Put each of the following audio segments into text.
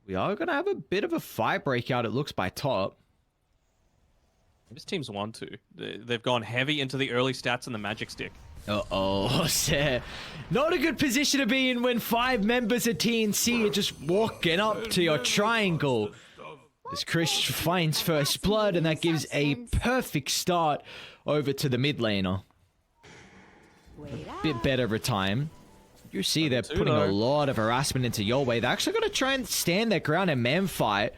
We are going to have a bit of a fight breakout, it looks, by top. This team's won too. They've gone heavy into the early stats and the magic stick. Uh-oh, not a good position to be in when 5 members of TNC are just walking up to your triangle. As Chris finds first blood, and that gives a perfect start over to the mid laner. A bit better of a time. You see they're putting a lot of harassment into Yowei. They're actually going to try and stand their ground and man fight.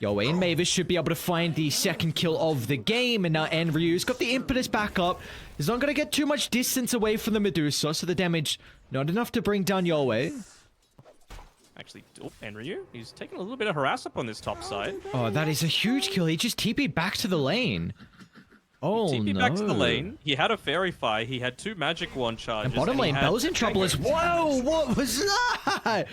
Yowei and Mavis should be able to find the second kill of the game, and now Enryu's got the impetus back up. He's not going to get too much distance away from the Medusa, so the damage not enough to bring down Yowei. Actually, Enryu, he's taking a little bit of harass up on this top side. Oh, that is a huge kill. He just TP'd back to the lane. Oh, TP'd no. back to the lane. He had a Fairy Fire. He had 2 Magic Wand charges. And bottom lane, Bell's in trouble as well. Whoa, what was that?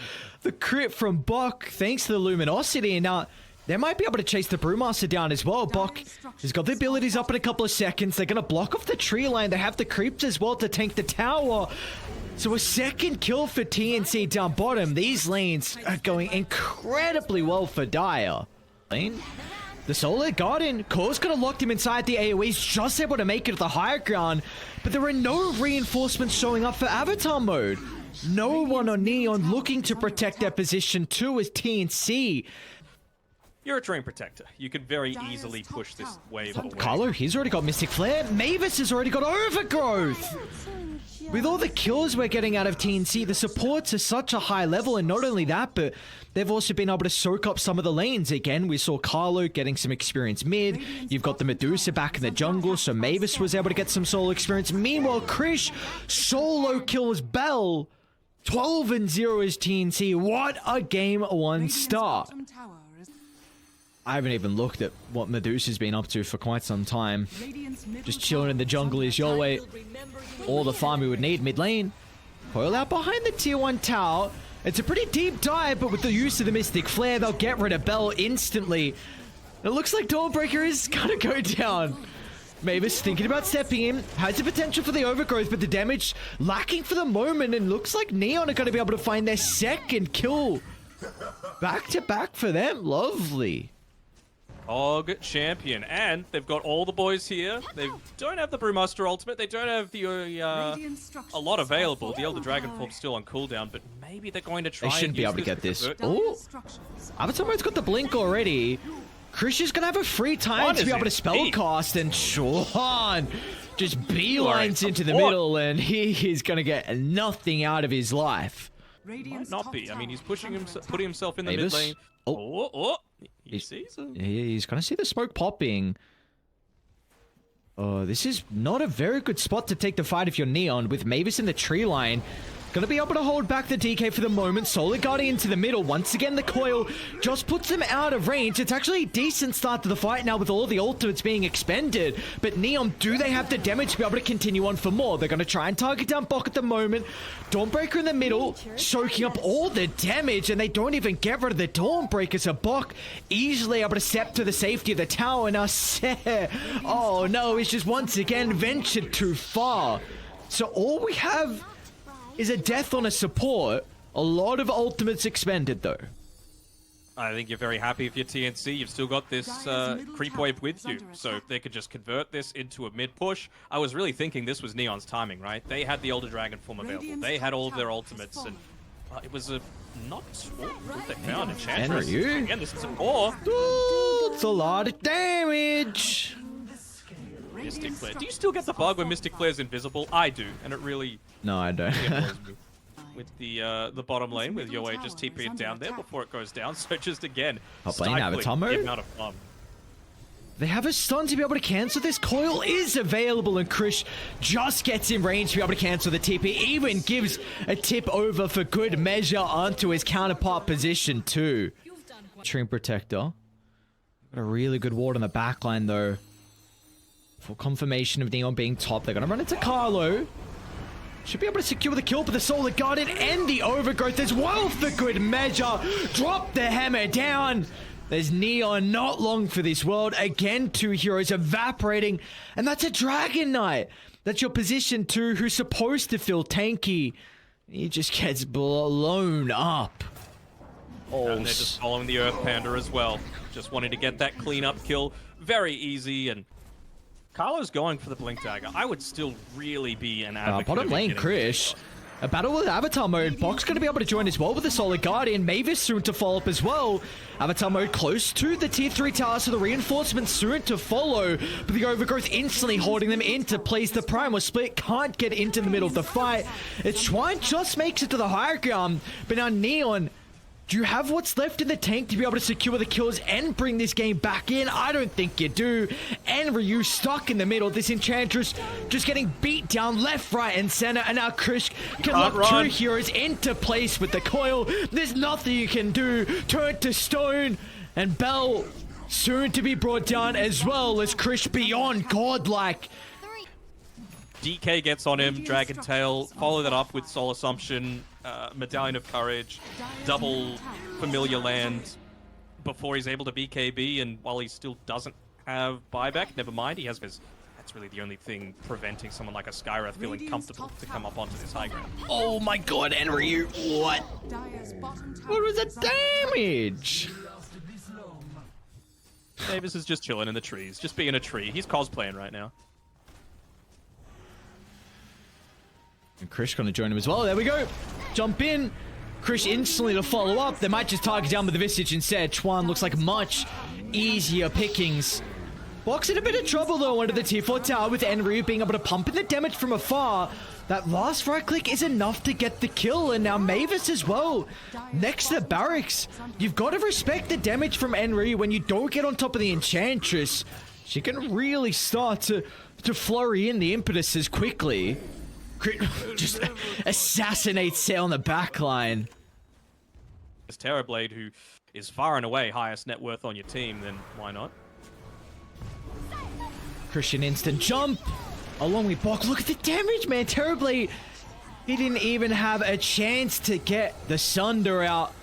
The crit from Bok, thanks to the Luminosity, and now they might be able to chase the Brewmaster down as well. Bok has got the abilities up in a couple of seconds. They're going to block off the tree line. They have the creeps as well to tank the tower. So a second kill for TNC down bottom. These lanes are going incredibly well for Dire. Lane. The Solar Garden, Core's could have locked him inside the AoE. He's just able to make it to the higher ground. But there are no reinforcements showing up for Avatar mode. No one on Neon looking to protect their position too as TNC. You're a Terrain Protector. You could very easily push this wave away. Carlo, he's already got Mystic Flare. Mavis has already got Overgrowth. With all the kills we're getting out of TNC, the supports are such a high level, and not only that, but they've also been able to soak up some of the lanes. Again, we saw Carlo getting some experience mid. You've got the Medusa back in the jungle, so Mavis was able to get some solo experience. Meanwhile, Krish solo kills Bell. 12-0 is TNC. What a game 1 start. I haven't even looked at what Medusa's been up to for quite some time. Just chilling in the jungle is Yowei. All the farm we would need mid lane. Coil out behind the tier 1 tower. It's a pretty deep dive, but with the use of the Mystic Flare, they'll get rid of Bell instantly. It looks like Dawnbreaker is gonna go down. Mavis thinking about stepping in, has the potential for the overgrowth, but the damage lacking for the moment, and looks like Neon are gonna be able to find their second kill. Back to back for them, lovely. Og champion, and they've got all the boys here. They don't have the Brewmaster ultimate. They don't have the a lot available. The Elder Dragon form's still on cooldown, but maybe they're going to try. They shouldn't be able to get this. Oh, Avatar mode's got the blink already. Krish is gonna have a free time to be able to spellcast, and Sean just beelines into the middle, and he is gonna get nothing out of his life. Might not be. I mean, he's putting himself in the mid lane. Oh. He sees him. He's gonna see the smoke popping. Oh, this is not a very good spot to take the fight if you're Neon, with Mavis in the tree line. Gonna be able to hold back the DK for the moment. Solar Guardian into the middle. Once again, the coil just puts them out of range. It's actually a decent start to the fight now with all the ultimates being expended. But Neon, do they have the damage to be able to continue on for more? They're gonna try and target down Bok at the moment. Dawnbreaker in the middle, soaking up all the damage, and they don't even get rid of the Dawnbreaker. So Bok easily able to step to the safety of the tower. Now, oh no, he's just once again ventured too far. So all we have is a death on a support. A lot of ultimates expended though. I think you're very happy if you're TNC. You've still got this creep wave with you. So if they could just convert this into a mid push. I was really thinking this was Neon's timing, right? They had the Elder Dragon form available. They had all of their ultimates, and it was a not what they found. Enchantress. Again, this is a core. Ooh, it's a lot of damage. Mystic Flare. Do you still get the bug when Mystic Flare's invisible? I do, and it really... No, I don't. With the bottom lane, with Yowei just TPing down there before it goes down, so just again, playing Avatar mode? The amount of fun. They have a stun to be able to cancel this. Coil is available, and Krish just gets in range to be able to cancel the TP. Even gives a tip over for good measure onto his counterpart position too. Terrain Protector. Got a really good ward on the backline though. For confirmation of Neon being top, they're gonna run into Carlo. Should be able to secure the kill, but the Solar Guardian and the Overgrowth as well for good measure. Drop the hammer down. There's Neon not long for this world. Again, 2 heroes evaporating, and that's a Dragon Knight. That's your position 2, who's supposed to feel tanky. He just gets blown up. And they're just following the Earth Panda as well. Just wanting to get that cleanup kill. Very easy, and Carlo's going for the Blink Dagger. I would still really be an advocate bottom of lane, getting Krish. A battle with Avatar mode. Bok's going to be able to join as well with the Solid Guardian. Mavis soon to follow up as well. Avatar mode close to the tier 3 tower, so the reinforcements soon to follow. But the Overgrowth instantly holding them into place. The Primal Split can't get into the middle of the fight. It's Schwan just makes it to the higher ground. But now Neon, do you have what's left in the tank to be able to secure the kills and bring this game back in? I don't think you do. And Ryu stuck in the middle. This Enchantress just getting beat down left, right, and center. And now Krish can lock two heroes into place with the coil. There's nothing you can do. Turn to stone. And Bell soon to be brought down as well as Krish beyond godlike. DK gets on him, Dragon Tail, follow that up with Soul Assumption, Medallion of Courage, double Familiar Land before he's able to BKB, and while he still doesn't have buyback, never mind, he has his... That's really the only thing preventing someone like a Skywrath feeling comfortable to come up onto this high ground. Oh my god, and Ryu, what? What was the damage? Davis is just chilling in the trees, just being a tree. He's cosplaying right now. And Krish gonna join him as well. There we go. Jump in. Krish instantly to follow up. They might just target down with the Visage instead. Chuan looks like much easier pickings. Bok's in a bit of trouble though under the tier 4 tower with Enryu being able to pump in the damage from afar. That last right click is enough to get the kill, and now Mavis as well. Next to the barracks. You've got to respect the damage from Enryu when you don't get on top of the Enchantress. She can really start to flurry in the impetuses quickly. Just assassinates Sail on the backline. It's Terrorblade, who is far and away highest net worth on your team, then why not? Christian instant jump along with Bok. Look at the damage, man. Terrorblade, he didn't even have a chance to get the Sunder out.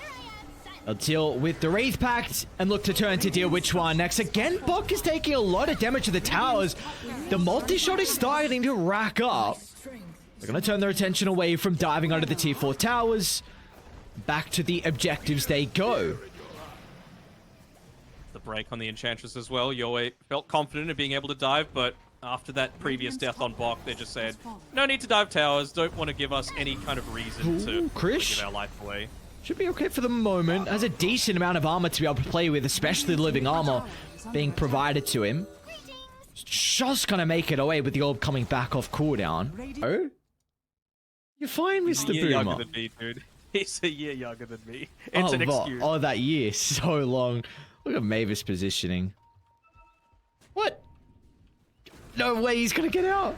They'll deal with the Wraith Pact and look to turn to deal with Chuan next. Again, Bok is taking a lot of damage to the towers. The multi-shot is starting to rack up. They're going to turn their attention away from diving under the tier 4 towers. Back to the objectives they go. The break on the Enchantress as well. Yoe felt confident in being able to dive, but after that previous death on Bok, they just said, no need to dive towers, don't want to give us any kind of reason to Krish give our life away. should be okay for the moment. Has a decent amount of armor to be able to play with, especially the living armor being provided to him. Just going to make it away with the orb coming back off cooldown. Oh? You're fine, Mr. Boomer. He's a year younger than me, dude. He's a year younger than me. It's an excuse. Oh, that year. So long. Look at Mavis positioning. What? No way he's going to get out.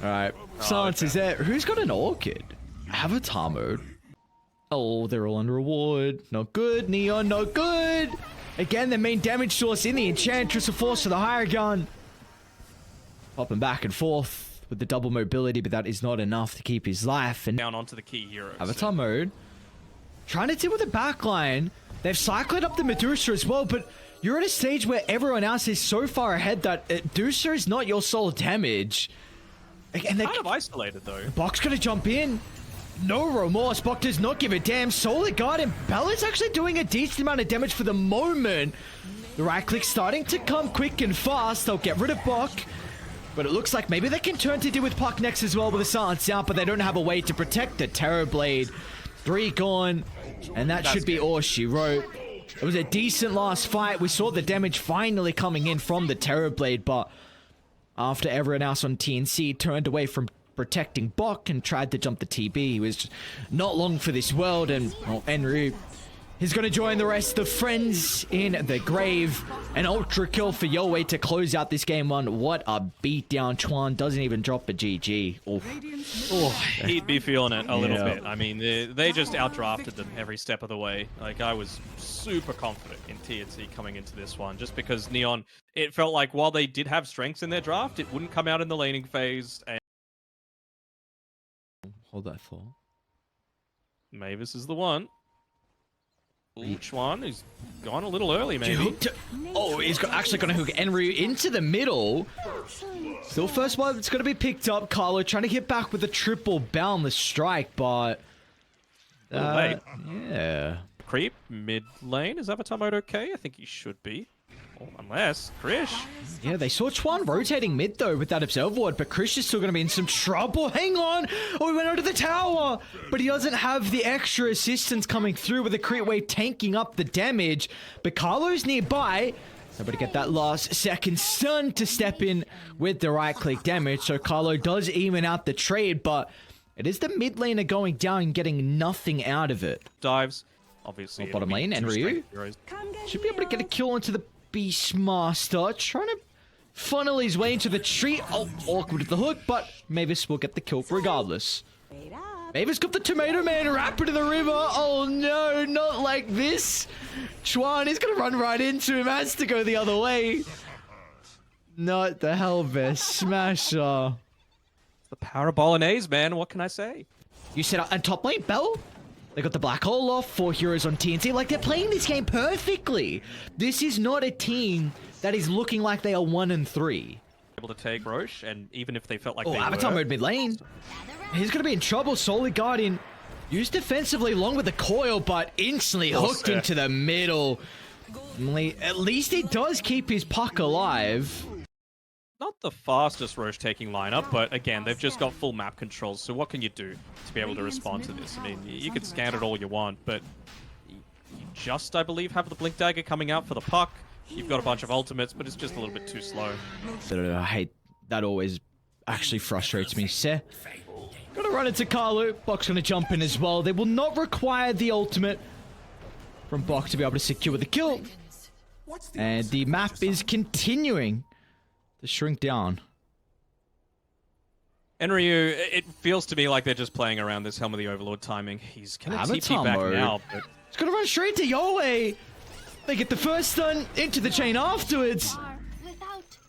Alright. Silence is there. Who's got an Orchid? Avatar mode. Oh, they're all on reward. Not good. Neon, not good. Again, the main damage source in the Enchantress, a force to the higher gun. Popping back and forth with the double mobility, but that is not enough to keep his life. And down onto the key heroes. Avatar mode. Trying to deal with the backline. They've cycled up the Medusa as well, but you're at a stage where everyone else is so far ahead that Medusa is not your sole damage. And they're kind of isolated though. Bok's gonna jump in. No remorse. Bok does not give a damn. Solid Guardian. Bella's actually doing a decent amount of damage for the moment. The right click starting to come quick and fast. They'll get rid of Bok. But it looks like maybe they can turn to deal with Puck next as well with a silence out, but they don't have a way to protect the Terrorblade. 3 gone. And that should be all she wrote. It was a decent last fight. We saw the damage finally coming in from the Terrorblade, but after everyone else on TNC turned away from protecting Bok and tried to jump the TB, he was just not long for this world, and well, Enryu, he's going to join the rest of friends in the grave. An ultra kill for Yoe to close out this game 1. What a beatdown. Chuan doesn't even drop a GG. Oh, he'd be feeling it a little bit. I mean, they just outdrafted them every step of the way. Like, I was super confident in TNC coming into this one, just because Neon, it felt like while they did have strengths in their draft, it wouldn't come out in the laning phase. And hold that thought. Mavis is the one. Which one? He's gone a little early, maybe. Oh, he's actually going to hook Enryu into the middle. Still first one, it's going to be picked up. Carlo trying to hit back with a triple boundless strike, but... yeah. creep mid lane. Is Avatar mode okay? I think he should be. Oh, unless Krish. Yeah, they saw Chuan rotating mid though with that observer ward, but Krish is still going to be in some trouble. Hang on! Oh, he went under the tower! But he doesn't have the extra assistance coming through with the creep wave tanking up the damage. But Carlo's nearby. Able to get that last second stun to step in with the right click damage. So Carlo does even out the trade, but it is the mid laner going down and getting nothing out of it. Dives. Obviously. Bottom lane, and Ryu should be able to get a kill onto the Beastmaster, trying to funnel his way into the tree. Oh, awkward with the hook, but Mavis will get the kill regardless. Mavis got the Tomato Man wrapped into the river. Oh no, not like this. Chuan is going to run right into him, has to go the other way. Not the Hellbear Smasher. The power of Bolognese, man. What can I say? You said on top lane, Bell? They got the black hole off, 4 heroes on TNC. Like, they're playing this game perfectly. This is not a team that is looking like they are 1-3. Able to take Roche, and even if they felt like they Avatar mode mid lane. He's going to be in trouble. Solid Guardian used defensively along with the coil, but instantly hooked into the middle. At least he does keep his puck alive. Not the fastest Roche taking lineup, but again, they've just got full map controls, so what can you do to be able to respond to this? I mean, you can scan it all you want, but you just, I believe, have the Blink Dagger coming out for the puck. You've got a bunch of ultimates, but it's just a little bit too slow. I hate that. Always actually frustrates me. Seh, gonna run into Carlo. Bok's gonna jump in as well. They will not require the ultimate from Bok to be able to secure the kill. And the map is continuing to shrink down. And Ryu, it feels to me like they're just playing around this Helm of the Overlord timing. He's gonna TP back now, but he's gonna run straight to Yahweh. They get the first stun into the chain afterwards.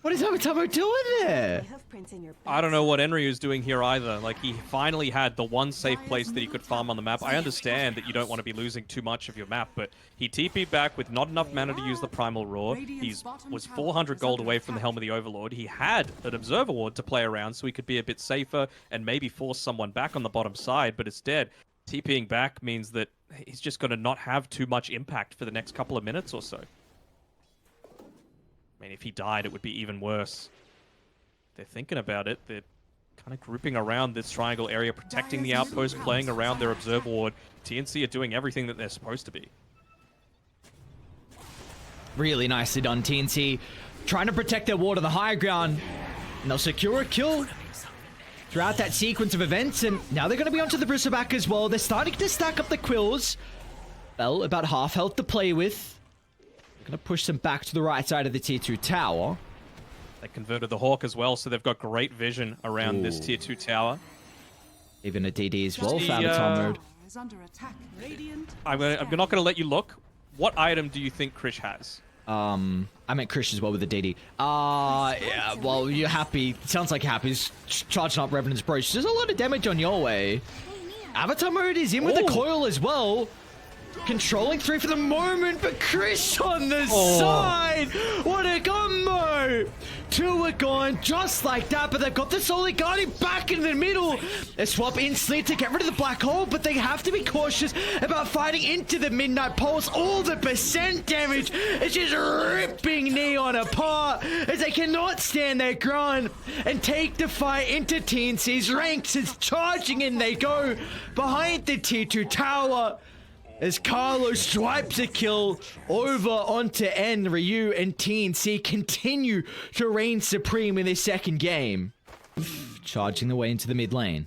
What is Avatar mode doing there? I don't know what Enryu's doing here either. Like, he finally had the one safe place that he could farm on the map. I understand that you don't want to be losing too much of your map, but he TP'd back with not enough mana to use the Primal Roar. He was 400 gold away from the Helm of the Overlord. He had an Observer Ward to play around, so he could be a bit safer and maybe force someone back on the bottom side, but instead, TPing back means that he's just going to not have too much impact for the next couple of minutes or so. I mean, if he died, it would be even worse. They're thinking about it. They're kind of grouping around this triangle area, protecting the outpost, playing around their Observer Ward. TNC are doing everything that they're supposed to be. Really nicely done, TNC. Trying to protect their ward on the high ground. And they'll secure a kill throughout that sequence of events. And now they're going to be onto the Bristleback as well. They're starting to stack up the quills. Bell, about half health to play with. Going to push them back to the right side of the tier 2 tower. They converted the Hawk as well, so they've got great vision around this tier 2 tower. Even a DD as well for Avatar mode. I'm not going to let you look. What item do you think Krish has? I meant Krish as well with the DD. Yeah, well, you're happy. Sounds like happy. He's charging up Revenant's Brooch. There's a lot of damage on your way. Avatar mode is in with the coil as well. Controlling 3 for the moment, but Krish on the side! What a combo! 2 are gone just like that, but they've got the Solid Guardian back in the middle. They swap instantly to get rid of the black hole, but they have to be cautious about fighting into the Midnight Pulse. All the percent damage is just ripping Neon apart as they cannot stand their ground and take the fight into TNC's ranks as charging in they go behind the tier 2 tower. As Carlo swipes a kill over onto N, Ryu and TNC continue to reign supreme in this second game. Charging the way into the mid lane.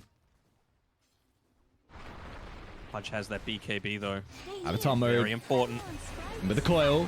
Punch has that BKB though. Avatar mode. Very important. With the coil.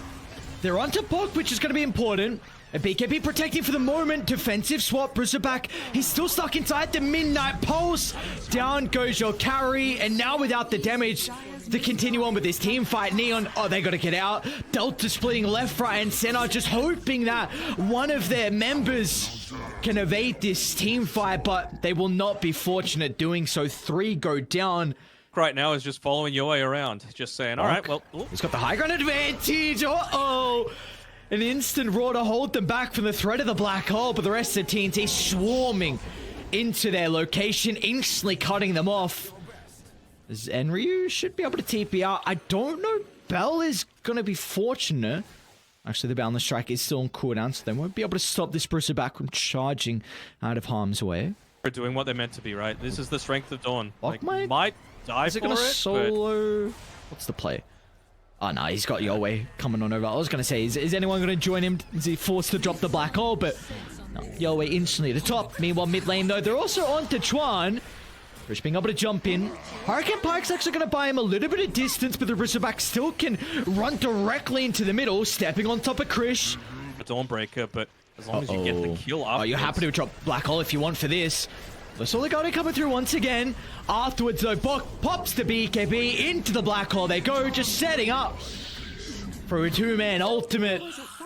They're onto Bok, which is going to be important. A BKB protecting for the moment. Defensive swap. Bristleback. He's still stuck inside the Midnight Pulse. Down goes your carry. And now without the damage to continue on with this team fight. Neon, they got to get out. Delta splitting left, right, and center. Just hoping that one of their members can evade this team fight. But they will not be fortunate doing so. 3 go down. Right now is just following your way around. Just saying, all right, well. He's got the high ground advantage. Uh-oh. An instant roar to hold them back from the threat of the black hole, but the rest of the TNT swarming into their location, instantly cutting them off. Zenryu should be able to TP out. I don't know Bell is going to be fortunate. Actually, the Boundless Strike is still on cooldown, so they won't be able to stop this Bruiser back from charging out of harm's way. They're doing what they're meant to be, right? This is the strength of Dawn. Like, might die is it for going to it, solo? What's the play? Oh, no, he's got Yowei coming on over. I was going to say, is anyone going to join him? Is he forced to drop the black hole? But no, Yowei instantly to top. Meanwhile, mid lane, though, they're also on to Chuan. Krish being able to jump in. Hurricane Pike's actually going to buy him a little bit of distance, but the Razorback still can run directly into the middle, stepping on top of Krish. A Dawnbreaker, but as long as you get the kill up. Oh, you're happy to drop black hole if you want for this. The Soligari coming through once again. Afterwards, though, Bok pops the BKB into the black hole. They go, just setting up for a two-man ultimate.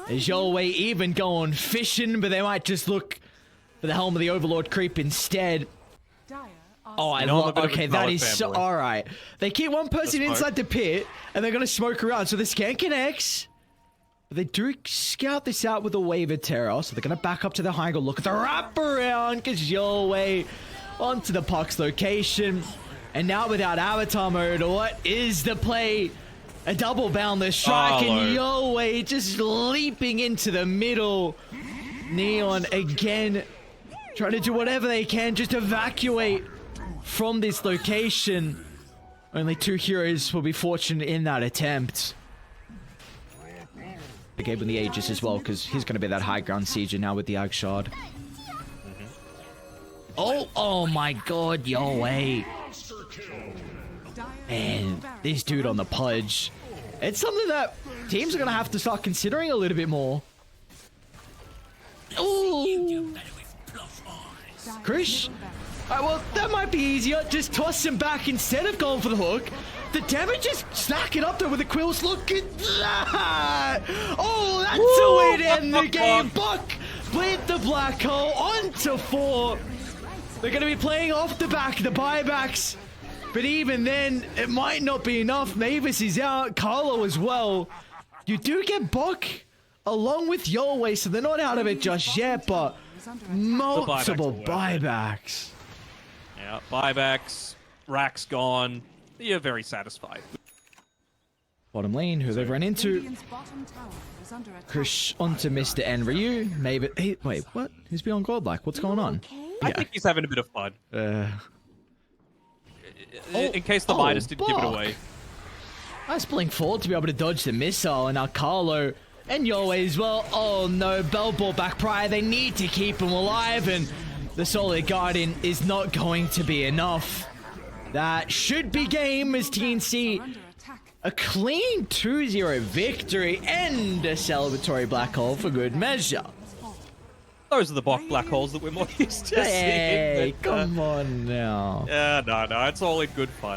Is Yowei even going fishing, but they might just look for the Helm of the Overlord creep instead. Oh, I love. Okay, that is so. All right, they keep one person inside the pit, and they're gonna smoke around. So the scan connects. But they do scout this out with a wave of terror, so they're gonna back up to the high and go look at the wraparound, because Yowei onto the Puck's location, and now without avatar mode, what is the play? A double boundless strike, and Yowei just leaping into the middle. Neon again trying to do whatever they can, just evacuate from this location. Only two heroes will be fortunate in that attempt. They gave him the Aegis as well, because he's going to be that high ground sieger now with the Ag Shard. Oh my god, Yowei. Man, this dude on the Pudge. It's something that teams are going to have to start considering a little bit more. Ooh. Krish. Alright, well, that might be easier. Just toss him back instead of going for the hook. The damage is stacking up there with the quills. Look at that! Oh, that's the way to end the game. Buck with the black hole onto 4. They're going to be playing off the back, the buybacks. But even then, it might not be enough. Mavis is out. Carlo as well. You do get Buck along with Yowei, so they're not out of it just yet, but multiple buybacks. Yeah, buybacks, Rack's gone. You're very satisfied. Bottom lane, who they've run into. Krish onto Mr. Enryu. Maybe. Hey, wait, what? Who's beyond godlike? What's going on? I think he's having a bit of fun. In case the Midas didn't give it away. Nice blink forward to be able to dodge the missile, and now Carlo and Yowei as well. Oh no, Bell brought back Prior. They need to keep him alive, and the Solid Guardian is not going to be enough. That should be game as TNC a clean 2-0 victory and a celebratory black hole for good measure. Those are the black holes that we're more used to seeing. Hey, come on now. Yeah, no, it's all in good fun.